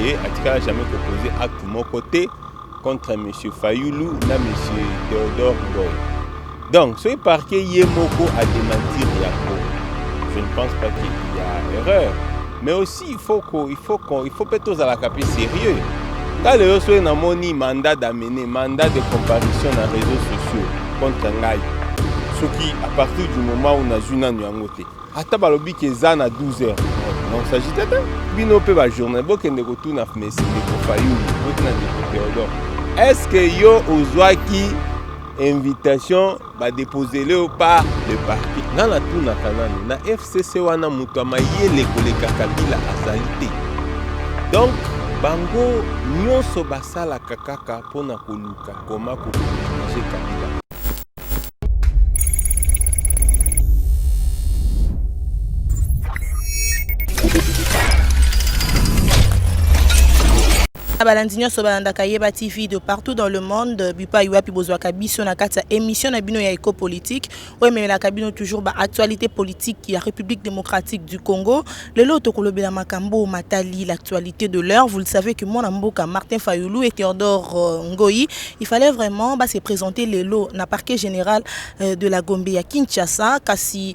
et atikala jamais proposé acte mon côté contre M. Fayoulou na M. Théodore Ngoy. Donc, ce parquet Yemoko a démentir Yako. Je ne pense pas qu'il y a erreur. Mais aussi, il faut peut-être à la caper sérieux. Quand les gens ont un mandat d'amener, mandat de comparution dans les réseaux sociaux contre Ngaï, ce qui, à partir du moment où on a joué dans Nyangote, à Tabalobi qui est à 12 heures. Donc, il s'agit de bino pe ba journée, beaucoup de retour na Messi, de Fayou, beaucoup de Théodore. Est-ce que yo ozwa qui invitation va déposer le par le parquet? Dans la tour na kanani, na FCC wana mutu amayele koleka Kabila azalité. Donc, bango nyonso basala kakaka pona koluka koma ko Kabila. Abalandinyo sobalanda kayeba TV de partout dans le monde bipa yuwa pi bozwa kabiso na kati émission na bino ya éco politique ouais mais la kabino toujours ba actualité politique ya République démocratique du Congo le lot kolobela makambo matali l'actualité de l'heure. Vous le savez que mon amboka Martin Fayoulou et Théodore Ngoyi il fallait vraiment se présenter les lots na parquet général de la Gombe ya Kinshasa kasi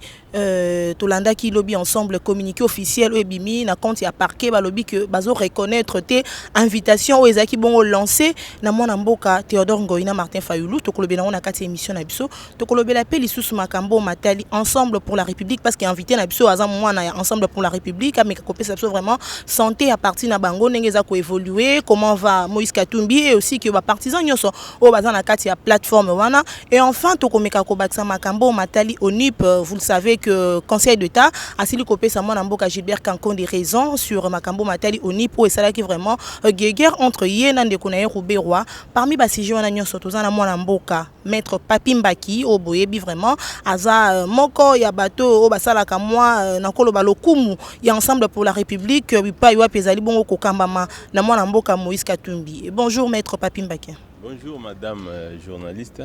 Tolanda qui lobby ensemble communiqué officiel ebimi na compte ya parquet ba lobby que bazo reconnaître té invitation aux ezaki bongo lancé na mwana mboka Théodore Ngoyi na Martin Fayoulou to kolobela na kati émission na biso to kolobela pe lisusu makambo matali ensemble pour la République parce que invité na biso azam mwana ensemble pour la République mais kopé ça vraiment santé à partir na bango ngeza ko évoluer comment va Moïse Katumbi et aussi que ba partisans nyoso o baza na kati ya plateforme wana et enfin to komeka ko batsa makambo matali au NIP. Vous le savez que Conseil d'État a sili kopé sa mwana mboka Gilbert Kanko des raisons sur makambo matali au NIP et ça là qui vraiment guerre entre Yénan de Konaye Rouberois parmi basiji wana nyonso tozana mwana mboka maître Papi Mbaki o boyebi vraiment aza moko ya bato o basala ka moi na koloba lokumu ya ensemble pour la République bipa yo pezali bongo kokambama na mwana mboka Moïse Katumbi. Bonjour maître Papi Mbaki. Bonjour madame journaliste.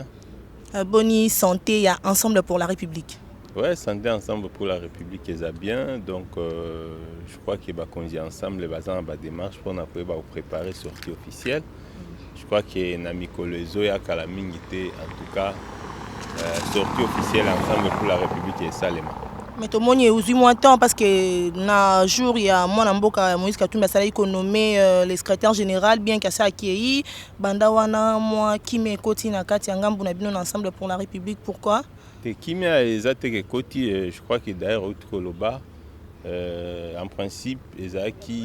Boni santé ya ensemble pour la République. Ouais, santé ensemble pour la République est bien. Donc, je crois qu'il va conduire ensemble les bases en démarche pour préparer sortie officielle. Je crois que Namiko Lezo et Akalamingité, en tout cas, sortie officielle ensemble pour la République est Salema. Mais tout le monde est aussi moins temps parce que na jour il y a mon amboka Moïse Katumbi a salé nommé le secrétaire général bien qu'à ça accueilli banda wana moi qui me koti na kati ngambu na bino ensemble pour la République. Pourquoi? Kimia ezate koti, je crois que d'ailleurs au Koloba en principe il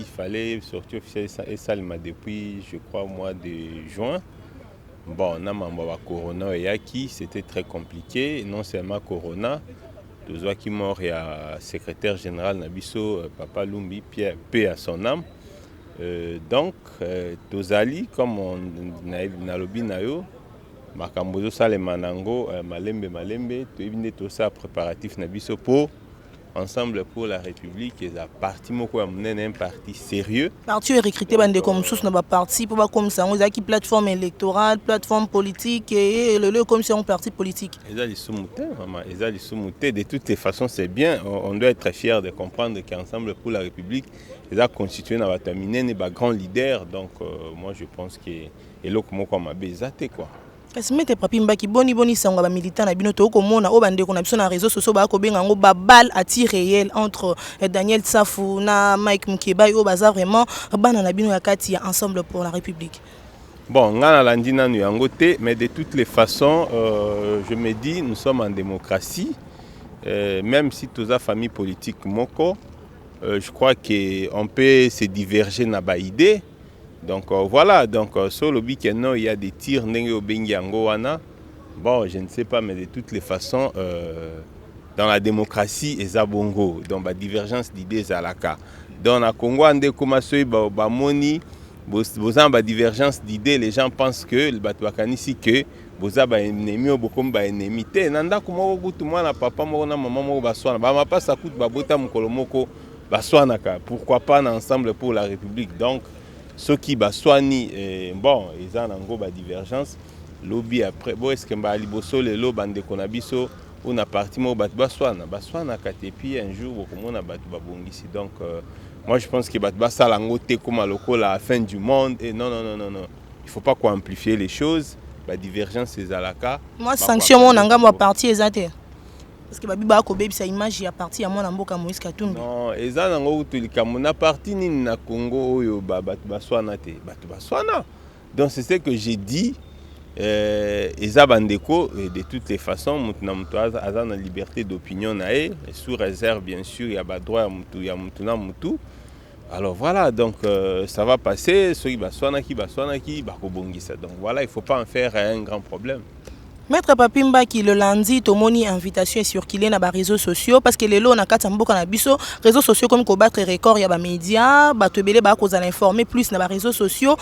fallait sortir officiel et Salma depuis je crois au mois de juin. Bon, on a mambo Corona et Yaki, c'était très compliqué, non seulement Corona, Tozoa qui mort et secrétaire général Nabiso Papa Lumbi Pierre paix à son âme. Donc Tozali comme on a lobby nayo makambozo sale manango malembe to ebinde to ça préparatif na biso pour ensemble pour la République et la parti moko ya munene un parti sérieux parti recruté bande comme sous na ba parti pour ba comme ça on a qui plateforme électorale plateforme politique et le comme c'est un parti politique ezali soumuté de toutes les façons c'est bien on doit être fier de comprendre qu'ensemble pour la République ils a constitué na batamine ba grand leader donc moi je pense que eloko moko mabezate quoi. Kasi mete Papi Mbaki boni sango ba militant na bino to komona o bande ko na biso na réseaux sociaux ba ko benga ngo ba balle à tir réel entre Daniel Tsafou na Mike Mukeba o baza vraiment bana na bino ya kati ya ensemble pour la République. Bon, ngana landina nu yango te mais de toutes les façons je me dis nous sommes en démocratie même si tous la famille politique moko je crois que on peut se diverger na ba idée. Donc voilà, donc sur le week-end, il y a des tirs au Bengiangoana. Bon, je ne sais pas, mais de toutes les façons, dans la démocratie, il y a bongo. Donc la divergence d'idées à la cas. Dans le Congo, on a divergence d'idées, les gens pensent que le Batouakani ici que vous avez un ennemi ou beaucoup d'ennemis. Nanda kuma tout moi na papa moi na maman moi baswana. Ba ma pas ça coûte babota mukolomoko baswana ka. Pourquoi pas ensemble pour la République. Donc ceux qui baswani bon ils ont en gros ba divergence lobby après bon est-ce que ba liboso le lo bande konabiso on a parti mo bat baswana ka et puis un jour comme on a bat babongisi donc Moi, je pense que ça langote comme à la fin du monde. Et non. Il ne faut pas amplifier les choses. La divergence, c'est à la cas. Moi, sanction, mon engagement à partir exact. Parce que Babi Bako Baby, ça image à partir à mon amboka Moïse Katumbi. Non, et ça, na parti ni na Congo, baswana te, baswana. Donc, c'est ce que j'ai dit. Eza bandeko, de toutes les façons, mutuna mutu aza na liberté d'opinion nae, sous réserve bien sûr, il y a droit ya mutu na mutu. Alors voilà, donc ça va passer, soki baswanaki, bakobongisa. Donc voilà, il ne faut pas en faire un grand problème. Maître Papimba qui le lundi tomoni invitation est circulée dans les réseaux sociaux parce que les lots na kati mboka na biso réseaux sociaux comme ko battre record ya ba médias ba tebele ba ko informer plus na ba réseaux sociaux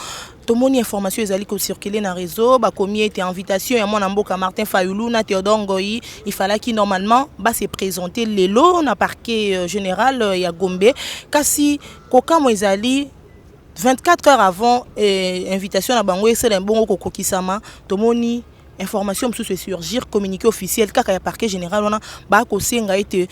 tomoni information ezali ko circuler na réseau ba komi était invitation ya mwana mboka Martin Fayulu na Théodore Ngoyi il fallait qui normalement ba se présenter les lots na parquet général ya Gombe kasi kokamo ezali 24 heures avant invitation na bango c'est un bon kokokisama tomoni information sur surgir communiqué officiel kaka ya parquet général wana ba ko senga ete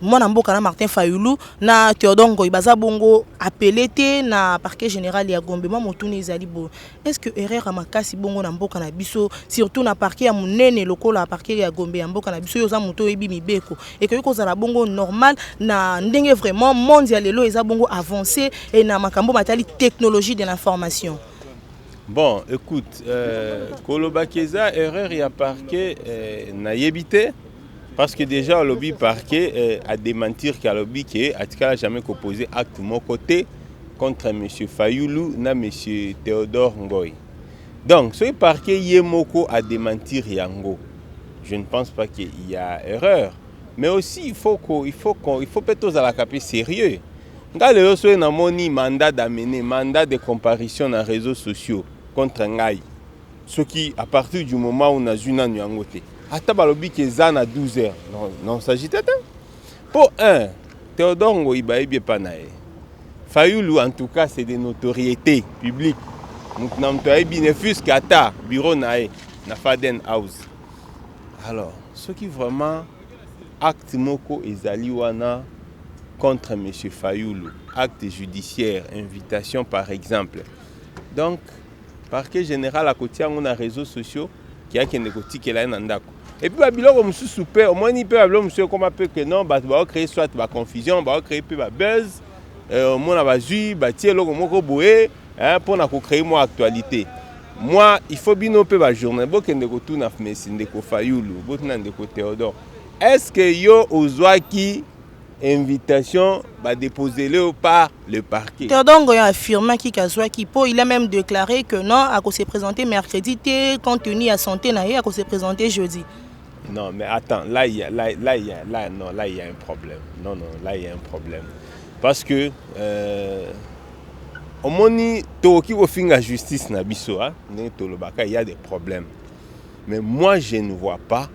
mwana mboka na Martin Fayulu na Théodore Ngoyi baza bongo appelé te na parquet général ya Gombe mo motuni ezali bo est-ce que erreur makasi bongo na mboka na biso surtout na parquet ya munene lokola parquet ya Gombe ya mboka na biso yoza moto ebi mibeko et que kozala bongo normal na ndenge vraiment mondial lelo eza bongo avancé et na makambo matali technologie de l'information. Bon, écoute, Kolobakeza, erreur y a parquet n'a yébité parce que déjà le lobby parquet a démentir qu'à lobby qui a jamais opposé acte de mon côté contre M. Fayulu na M. Théodore Ngoyi. Donc, ce parquet Yemoko a démentir Yango. Je ne pense pas qu'il y a erreur, mais aussi il faut peut-être à la caper sérieux. Quand le soit na moni mandat d'amener, mandat de comparution dans les réseaux sociaux contre Ngaï. Ce qui, à partir du moment où on a une année en côté, à Tabalobi qui est à 12 heures, non, s'agit de pour un, Théodore Ngoyi Baïbi Panae. Fayulu, en tout cas, c'est des notoriétés publiques. Nous n'avons pas bénéfice qu'à ta bureau nae, na Faden House. Alors, ce qui vraiment acte moko ezaliwana contre M. Fayulu, acte judiciaire, invitation par exemple. Donc, parquet général à côté on a réseaux sociaux qui a qui ne côté qui là nandako. Et puis babilo comme sous super au moins il peut babilo monsieur comme peu que non va créer soit la confusion, va créer peu ba buzz, au moins la bazui, ba tie logo moko boé, hein pour na créer moi actualité. Moi, il faut bien peu ba journée, bo que ne ko tout na Messi ndeko Fayulu, bo na ndeko Théodore. Est-ce que yo ozwaki invitation va déposer le par le parquet. Théodore Ngoyi a affirmé qu'il a même déclaré que non, à se présenter mercredi, compte tenu à santé, à se présenter jeudi. Non, mais attends, là il y a un problème. Non, là il y a un problème. Parce que au moment où il y a justice na biso, il y a des problèmes. Mais moi je ne vois pas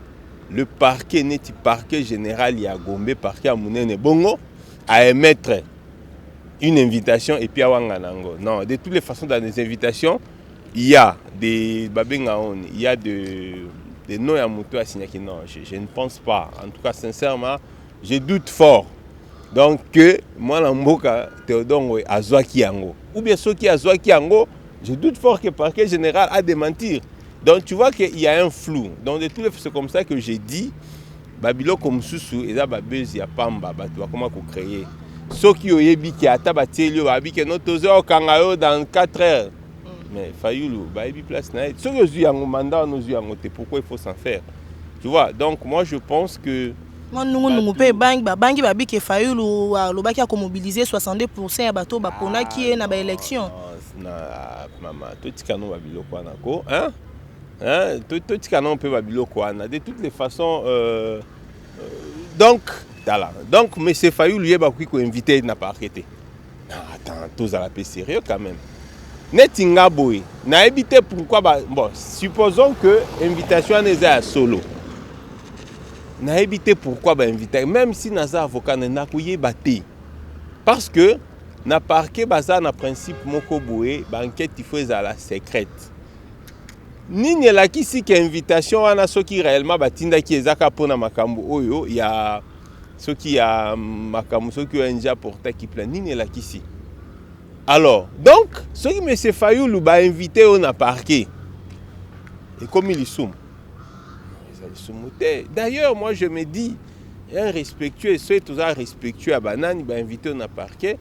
le parquet n'est-il parquet général ya Gombe parquet à Mounene Bongo à émettre une invitation et puis à Wanganango. Non, de toutes les façons dans les invitations, il y a des babengaon, il y a des noms à Moutou à Signaki. Non, je ne pense pas. En tout cas, sincèrement, je doute fort. Donc que moi Namboka Théodore Ngoyi a Zouaki Yango. Ou bien ceux qui a Zouaki Yango, je doute fort que le parquet général a démentir. Donc tu vois qu'il y a un flou. Donc de tous les c'est comme ça que j'ai dit Babilo comme Soussou et là Babez ya Pamba tu vas comment créer. Ceux qui ont yebi qui atabaté le abi que notre au Kangayo dans 4 heures. Mais Fayulu babi place na. Ceux qui ont un mandat nous ont pourquoi il faut s'en faire. Tu vois. Donc moi je pense que moi nous pe bangi babi que Fayulu lobaki a mobiliser 62% ya bato ba pona qui est na ba élection. Na maman tout tikano babilo kwa nako hein. Hein, tout canon peut babilo quoi. De toutes les façons, donc, voilà. Donc, M. Fayulu lui est invité n'a pas arrêté. Attends, tous à la paix sérieux quand même. Netinga boy, n'a évité pourquoi bon, supposons que l'invitation n'est pas solo. N'a évité pourquoi inviter, même si naza avocat n'a pas battu. Parce que n'a parqué bazar na principe moko boy, enquête il faut à la secrète. Nini la kisi ki invitation wana soki réellement batinda ki ezaka pona makambo oyo ya ce qui a makambo ce qui a déjà porté qui plein nini la kisi. Alors donc ce qui monsieur Fayulu ba invité on a parqué et comme il soum. D'ailleurs moi je me dis un respectueux c'est tout ça respectueux à banane ba invité on a parqué.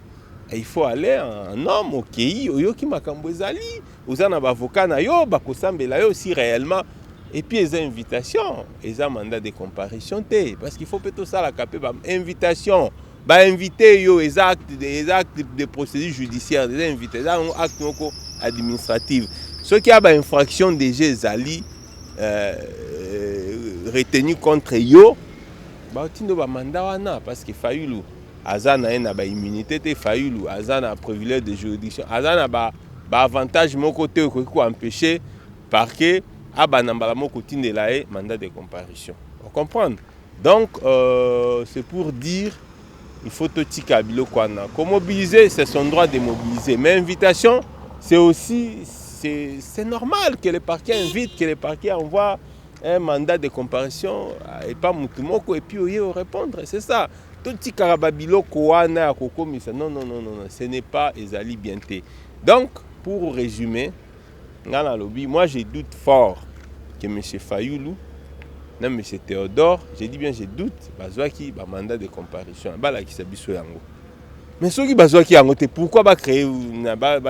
Il faut aller en homme au pays oyo ki makambo ezali ozana ba avocat na yo ba kosambela yo si réellement. Et puis les invitations, les mandats de comparution, parce qu'il faut plutôt ça la capter, invitation, inviter les actes de procédure judiciaire, des invitations, des actes administratifs. Ceux qui ont une infraction déjà zali retenu contre eux, ils ont un mandat parce que Fayulu, Azana a une immunité, Fayulu, Azana a un privilège de juridiction, Azana a un avantage de mon côté pour empêcher parce que mandat de comparution. Vous comprenez? Donc, c'est pour dire il faut tout kabilo kwana. Comme mobiliser, c'est son droit de mobiliser. Mais invitation, c'est aussi c'est normal que le parquet invite, que le parquet envoie un mandat de comparution et pas Moutumoko et puis au répondre. C'est ça. Tout petit karababilo kwana kokomisa. Non, ce n'est pas Ezali Bienté. Donc, pour résumer, moi j'ai doute fort que M. Fayulu, non M. Théodore, j'ai dit bien j'ai doute, bazwaki ba mandat de comparution, bala ki sabiso yango. Mais ceux qui bazwaki yango pourquoi ba créer ba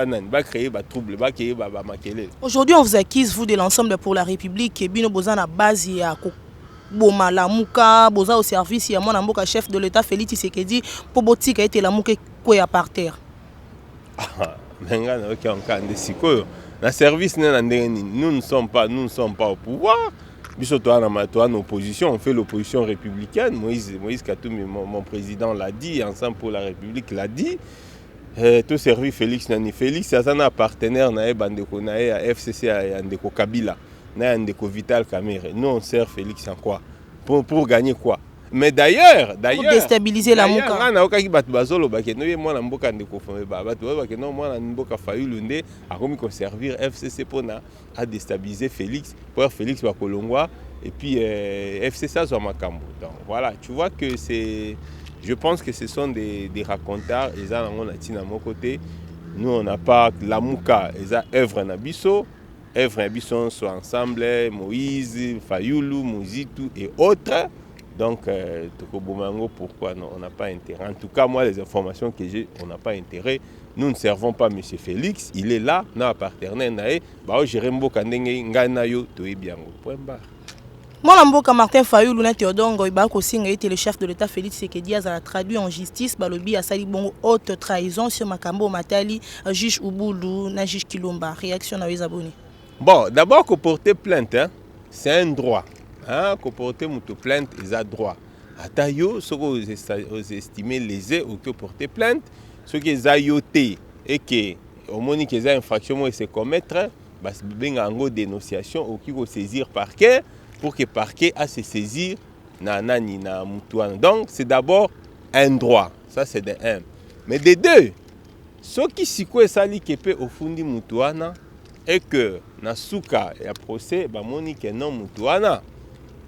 trouble, ba créer ba makele. Aujourd'hui on vous accuse vous de l'ensemble pour la République et bino boza na base ya boma la muka boza au service ya mwana mboka chef de l'État Félix Tshisekedi pour botika ete la muka ko ya par terre. Menga na ok encore de sikoyo. Na service nous ne sommes pas au pouvoir. Biso en opposition, on fait l'opposition républicaine. Moïse Katoum, mon président l'a dit, Ensemble pour la République l'a dit. Tout servi Félix Nani. Félix, c'est un partenaire na bandeko na FCC à Ndeko Kabila, na Ndeko Vital Kamerhe. Nous on sert Félix en quoi? Pour gagner quoi? Mais d'ailleurs, pour déstabiliser la muka. Na okaki bato bazolo bakeno ye mwana mboka ndeko fombe ba bato bakeno mwana mboka Fayulu nde akomi ko servir FCC pona à déstabiliser Félix pour Félix ba kolongwa et puis FCC zo makambo. Donc voilà, tu vois que je pense que ce sont des racontars et ça on a tina mon côté. Nous on n'a pas la muka, et ça œuvre na biso. Œuvre na biso sont ensemble Moïse, Fayulu, Mozitu et autres. Donc, pourquoi non, on n'a pas intérêt. En tout cas, moi, les informations que j'ai, on n'a pas intérêt. Nous ne servons pas M. Félix. Il est là, nous appartenons à lui. Moi, Mboka Martin Fayulu na Théodore Ngoïba était le chef de l'État Félix Tshisekedi a traduit en justice balobi a sali bongo haute trahison sur Makambo Matali, juge Ubulu, na juge Kilomba. Réaction à les abonnés. Bon, d'abord, que porter plainte, hein, c'est un droit. Qu'on porter une plainte, ils ont droit. Atayo, ceux qui vous estimez lésés ou que porter plainte, ceux qui ont yoté et que au moment qu'ils ont infraction et se commettre, bah c'est une dénonciation ou qui vont saisir parquet pour que parquet a se saisir na mutuana. Donc c'est d'abord un droit, ça c'est de un. Mais de deux, ceux qui sikwe sali kepe au fundi mutuana et que na suka ya procès ba moni que non mutuana.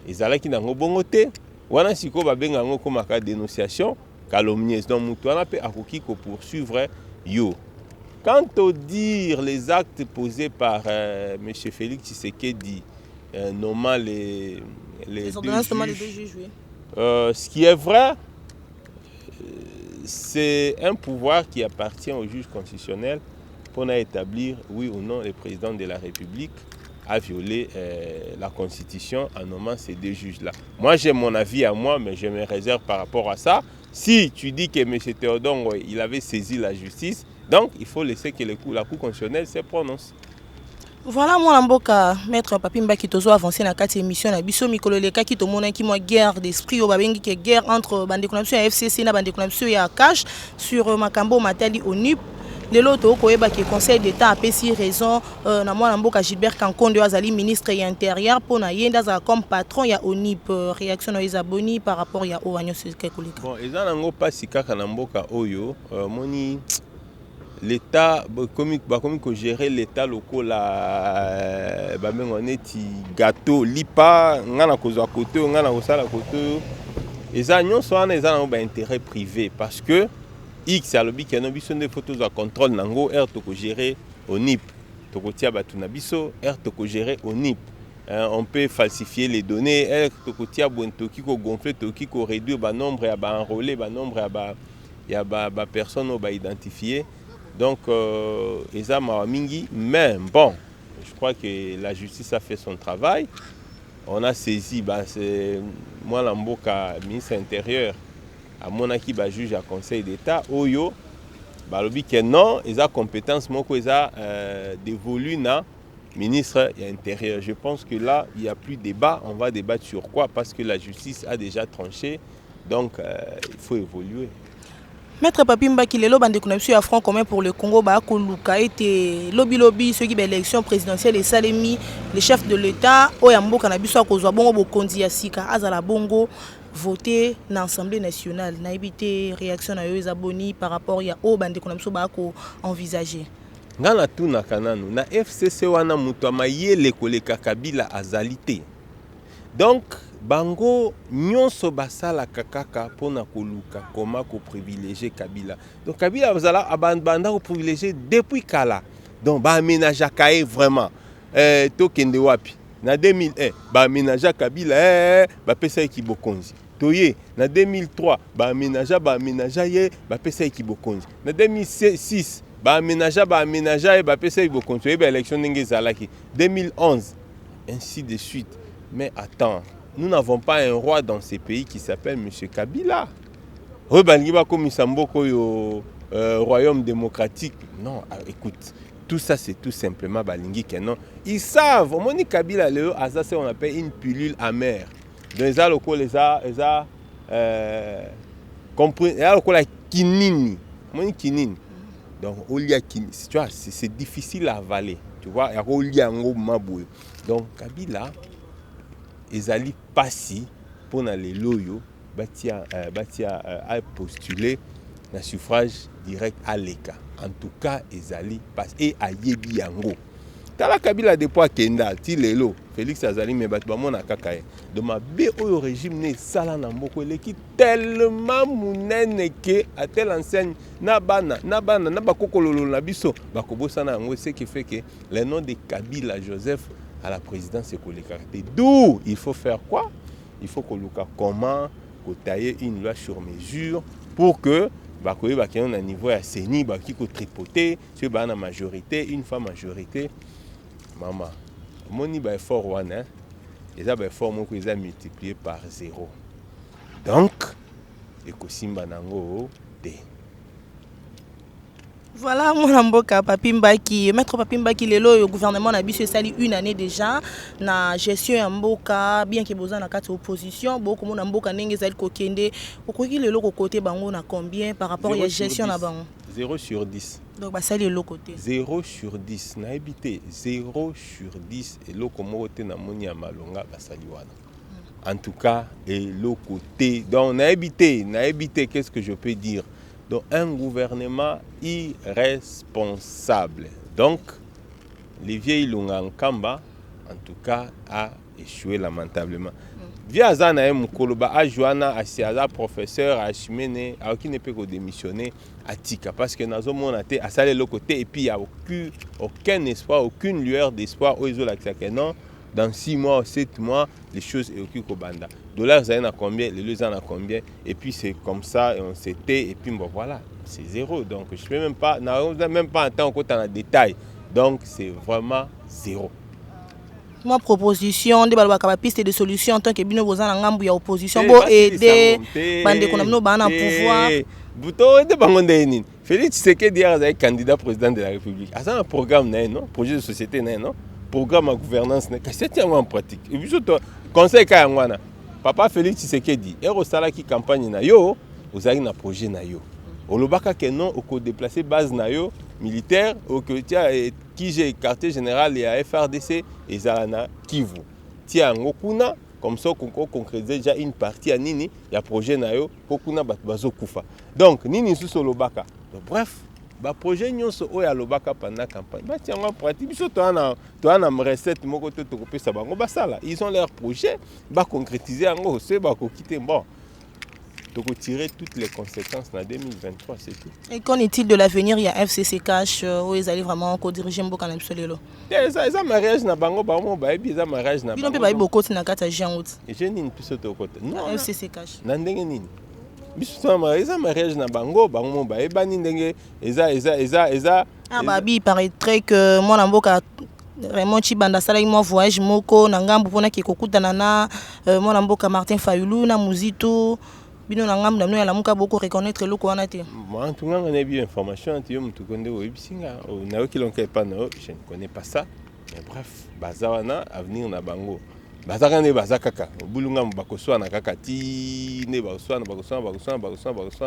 Ezalaki nango bongo te wana siko babenga yango komaka dénonciation calomnieuse donc mutu wana pe akoki ko poursuivre yo. Quant au dire les actes posés par M. Félix Tshisekedi nommant les ordonnances de deux juges, oui. Ce qui est vrai, c'est un pouvoir qui appartient au juge constitutionnel pour établir oui ou non le président de la République a violé la Constitution en nommant ces deux juges-là. Moi, j'ai mon avis à moi, mais je me réserve par rapport à ça. Si tu dis que M. Théodore, il avait saisi la justice, donc il faut laisser que la Cour constitutionnelle se prononce. Voilà moi Mboka maître Papimba qui tozo avancé na kati émission na biso mikolo leka ki to mona ki mo guerre d'esprit o babengi ke guerre entre bande connexion ya FCC na bande connexion ya cash sur Makambo Matali ONUP. Les loto koyeba ki conseil d'état a pesi raison na mwana Mboka Gilbert Kankondo azali ministre ya intérieur pona yenda za comme patron ya ONUP. Réaction na abonnés par rapport ya owanyo sekoleka. Bon ezana ngo pasi kaka na Mboka oyo moni l'État, comme gérer l'État local, on est gâteau, lipa, on a côté, on a côté, Et ça, nous sommes un intérêt privé parce que X a lobby qui a des photos de contrôle nango R toko gérer au NIP. Toko tia batuna biso R toko gérer au NIP. On peut falsifier les données R toko tia toki ko gonfler toki ko réduire ba nombre ya ba enrôler ba nombre ya ba personnes ba identifier. Donc eza ma mingi mais bon, je crois que la justice a fait son travail. On a saisi c'est moi l'amboka ministre intérieur à mon qui ba juge à conseil d'état oyo balobi que non ils a compétence moko ils a dévolu na ministre intérieur. Je pense que là il y a plus débat, on va débattre sur quoi parce que la justice a déjà tranché. Donc il faut évoluer. Maître Papi Mbaki lelo bande connexion à Front commun pour le Congo ba ko luka été lobby ceux qui ba élection présidentielle et salemi les chefs de l'état oyamboka na biso akozwa bongo bokonzi ya sika azala bongo voter dans l'Assemblée nationale. Na évité réaction na yo ezaboni par rapport ya o bande konamso ba ko envisager. Ngana tuna kananu na FCC wana mutu amayele koleka Kabila azalité. Donc bango nyonso basala kakaka pona koluka koma ko privilégier Kabila. Donc Kabila bazala abanda ko privilégier depuis kala. Donc ba aménager kaé vraiment to kende wapi. Na 2001 ba aménager Kabila ba pesa ekibokonzi. Toye na 2003 ba aménager ye ba pesa ekibokonzi. Na 2006 ba aménager ba pesa ekibokonzi. Toye ba élection ndenge zalaki 2011 ainsi de suite. Mais attends, nous n'avons pas un roi dans ces pays qui s'appelle M. Kabila. Rebangiba comme Samboko au royaume démocratique. Non, écoute, tout ça c'est tout simplement Balingi Kenon. Ils savent, au Moni Kabila, ça on appelle une pilule amère. Donc les locaux les a compris, les locaux la kinini, Moni kinini. Donc olia kinini, tu vois, c'est difficile à avaler, tu vois, il y a olia ngo maboué. Donc Kabila ezali passi pour les loyo batia a postulé le suffrage direct à l'ECA. En tout cas, ezali passe et a yebi yango. Tala Kabila depuis Kenda, ti lelo Félix Azali me bat bamona kakaye. De ma be au régime ne sala na mboko leki tellement munene que à telle enseigne na bana na bakokololo na biso bakobosana yango, ce qui fait que le nom de Kabila Joseph à la présidence économique. D'où il faut faire quoi? Il faut que comment tailler une loi sur mesure pour que bakoye bakena na niveau ya CENI baki ko tripoter sur la majorité, une fois majorité. Maman, moni ba effort wana, les effort moko ils a multiplié par 0. Donc ekosimba nango de. Voilà mon mboka Papi Mbaki, maître Papi Mbaki lelo le gouvernement na biso sali une année déjà na gestion ya mboka bien que boza na kati opposition beaucoup mon mboka ndenge zali kokende okoki lelo ko côté bango na combien par rapport à gestion na bango 0 sur 10. Donc bah ça le côté 0 sur 10 na habité 0 sur 10 et le komo te na moni ya malonga basali wana. En tout cas et le côté donc na habité qu'est-ce que je peux dire? Donc un gouvernement irresponsable. Donc, les vieilles Lungankamba, en tout cas, a échoué lamentablement. Via Zana Mukoloba, a Joana, a Siaza, professeur, a Chimene, a qui ne peut que démissionner à Tika. Parce que nous avons à saler le côté et puis il n'y a aucun espoir, aucune lueur d'espoir aux Isolactiques. Non, dans 6 mois ou 7 mois, les choses sont au Banda. Dollars, ça y en a combien, les lieux en a combien, et puis c'est comme ça, et on s'était, et puis bon voilà, c'est 0. Donc je ne peux même pas, en temps qu'on en détail. Donc c'est vraiment 0. Moi proposition de balwa piste de solution en tant que bino bozana ngambu ya opposition bo aider bande konamno ba na pouvoir. Buto de bangonde nini. Félix Tshisekedi est candidat président de la République. À ça un programme non, projet de société non, programme à gouvernance c'est en pratique. Et puis surtout conseil kayangwana. Papa Félix Tshisekedi ero sala ki campagne na yo, ozali na projet na yo. Olobaka que non au déplacer base na yo militaire au que tia qui j'ai quartier général et à FRDC et Zalana Kivu. Tia ngokuna comme ça qu'on concrétise déjà une partie à nini ya projet na yo kokuna bazo kufa. Donc nini sous olobaka. Bref, ba projet nyonso o ya lobaka pendant campagne. Ba tia en pratique biso to na recette moko to kopesa bango basala. Ils ont leur projet ba concrétiser ngo c'est ba ko quitter bon. tirer toutes les conséquences en 2023, c'est tout. Et qu'en est-il de l'avenir? Il y a FCC Cash où ils allaient vraiment diriger Mboka na biso lelo. Ça mariage na bango bango ba ebi ça mariage na bango. Bino pe ba beaucoup na kata Jean. Et je n'ai plus autre côté. Non, FCC Cash. Na ndenge nini? Biso ça mariage na bango bango ba ebani ndenge eza. Ah bah il paraîtrait que moi na Mboka Raymond Chibanda sala moi voyage moko na ngambu pona ki kokutana na moi na Mboka Martin Fayulu na Muzito bino na ngambu na no ya lamuka beaucoup reconnaître loko wana te. Moi en tout cas on a bien information tu mutu konde o bisinga na ki lonke pas na je ne connais pas ça mais bref bazawana avenir na bango bazaka ne bazaka kaka bulunga mbakoswa na kaka ti ne bakoswa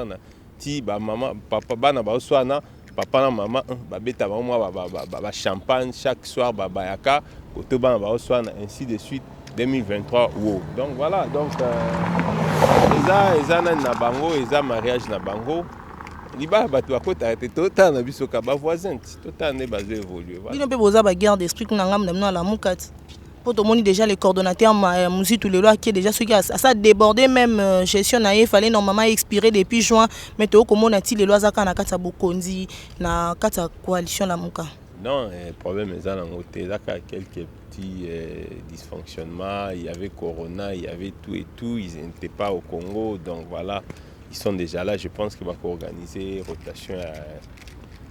na ti ba mama papa bana bakoswa na papa na maman babeta ba moi ba champagne chaque soir bayaka koto bana bakoswa na ainsi de suite 2023 wow. Donc voilà donc eza na bango eza mariage na bango liba bato bakota te tota na biso ka ba voisin tota ne bazo évoluer voilà. Bino pe boza ba guerre d'esprit kuna ngam na la mukati. Pour tout le monde déjà les coordonnateurs musique tous les lois qui est déjà ce qui a ça débordé même gestion na il fallait normalement expirer depuis juin mais to comment a-t-il les lois za kana kata bokonzi na kata coalition la muka. Non, le problème est dans côté là quelques petits dysfonctionnements, il y avait corona, il y avait tout et tout, ils n'étaient pas au Congo donc voilà, ils sont déjà là, je pense qu'il va organiser rotation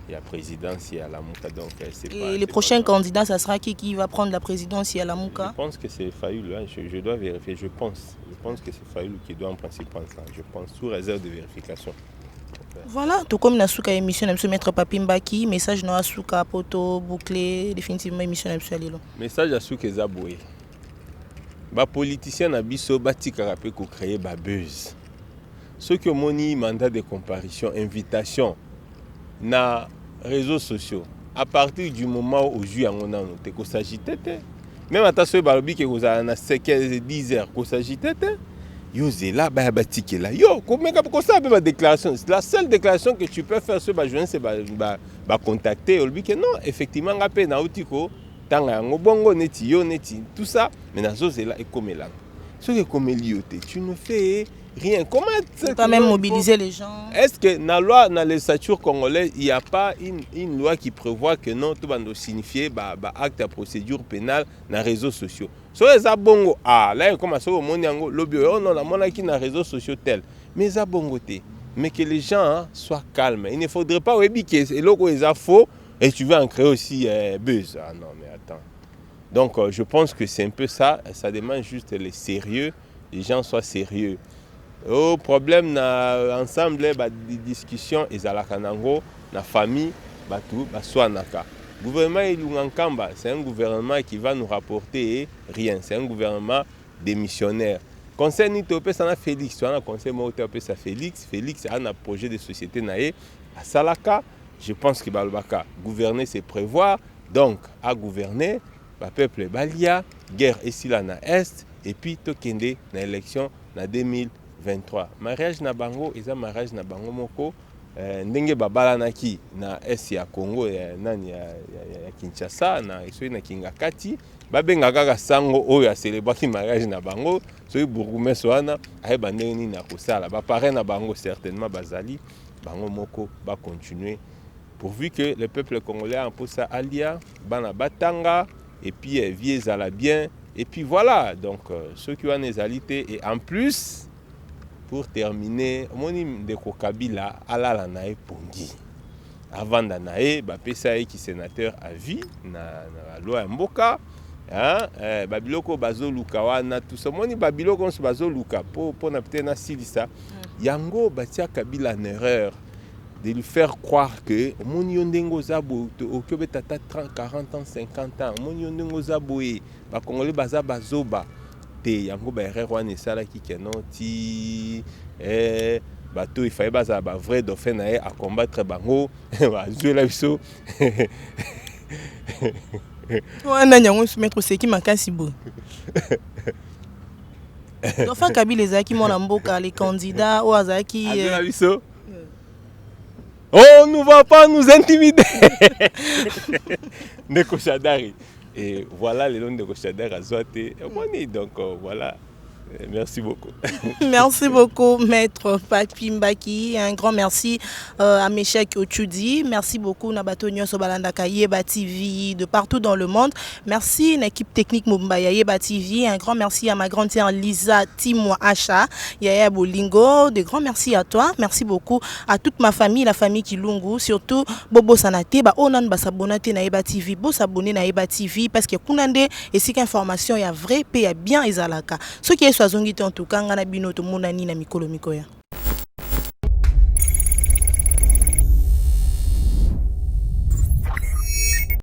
il y a présidence et à la Mouka donc c'est pas. Et les prochains candidats ça sera qui va prendre la présidence à la Mouka? Je pense que c'est Fayoulou, hein. Je dois vérifier, je pense que c'est Fayoulou qui doit en principe prendre ça, je pense sous réserve de vérification. Voilà, tout comme na souka émission na Maître Papi Mbaki, message na souka poto bouclé définitivement émission na lelo. Message à souka ezaboué. Ba politicien na biso batika rapé ko créer ba buzz. Ceux qui ont moni mandat de comparution, invitation na réseaux sociaux. À partir du moment où je yango na noté ko s'agiter même attention balobi ke ko za na 10 heures ko s'agiter yo zela ba batike là yo comment ça ba déclaration la seule déclaration que tu peux faire sur ba journée c'est ba contacter olbi que non effectivement ngapé na outiko tanga yango bongo neti yo neti tout ça mais na zo zela et comme là ce que comme lioté tu ne fais rien comment tu peux même mobiliser les gens. Est-ce que dans la loi dans les statuts congolais il n'y a pas une loi qui prévoit que non tout va nous signifier acte à procédure pénale dans les réseaux sociaux so eza bongo là comme ça au monde yango lobby non la mona qui dans les réseaux sociaux tel mais eza bongo te mais que les gens soient calmes il ne faudrait pas webi que loko eza faux et tu veux en créer aussi buzz non mais attends donc je pense que c'est un peu ça demande juste le sérieux les gens soient sérieux. Au problème na ensemble des discussions ezalaka nango na famille batu baswa naka gouvernement Ilungankamba c'est un gouvernement qui va nous rapporter rien c'est un gouvernement démissionnaire conseil ni topé sana Félix on a conseil mo topé ça Félix a un projet de société naé à Salaka je pense que balbaka gouverner c'est prévoir donc à gouverner ba peuple balia guerre ici là na est et puis tokende na élection na 2023 mariage na bango eza mariage na bango moko ndenge babalanaki na est ya Congo nani ya Kinshasa na esoi na Kingakati babenga kaka sango oyo ya célébrer mariage na bango soki bourgmestre wana ayeba ndenge nini na kosala bapare na bango certainement bazali bango moko ba continuer pourvu que le peuple congolais en posa alia bana batanga et puis vie ezala bien et puis voilà donc ceux qui ont des alité et en plus pour terminer moni ndeko Kabila alala nae pongi avant d'anae bapesa qui sénateur à vie na loi ya mboka hein babiloko bazoluka wana tout ça moni babiloko nso bazoluka po na peut-être na silisa yango batia Kabila en erreur de lui faire croire que moni yondengo zabo okobe tata 30 40 ans 50 ans moni yondengo zabo ba congolais bazoba te yango ba erreur wana sala ki kenon ti bato il fallait baza ba vrai dauphin na à combattre bango ba zuela biso wana nyango soumettre c'est qui makasi bo dauphin Kabila ezaki mona mboka les candidats au azaki biso on ne va pas nous intimider Ndeko Shadari et voilà les noms de Shadari à Zoate donc voilà Merci beaucoup. Merci beaucoup, Maître Papi Mbaki. Un grand merci à Meshek Ochudi. Merci beaucoup, Nabatonio Sobalandaka Yeba TV de partout dans le monde. Merci, l'équipe technique Mumbaya Yeba TV. Un grand merci à ma grande sœur Lisa Timwa Acha, Yaya Bolingo. De grands merci à toi. Merci beaucoup à toute ma famille, la famille Kilungu, surtout Bobo Sanate, Onan Basabonate na Yeba TV, Bo s'abonner na Yeba TV parce que Kunande et c'est qu'information, il y a vrai, il y a bien Ezalaka. Ce qui est Zongi en tout cas, ngana bino to monani na mikolo mikoya.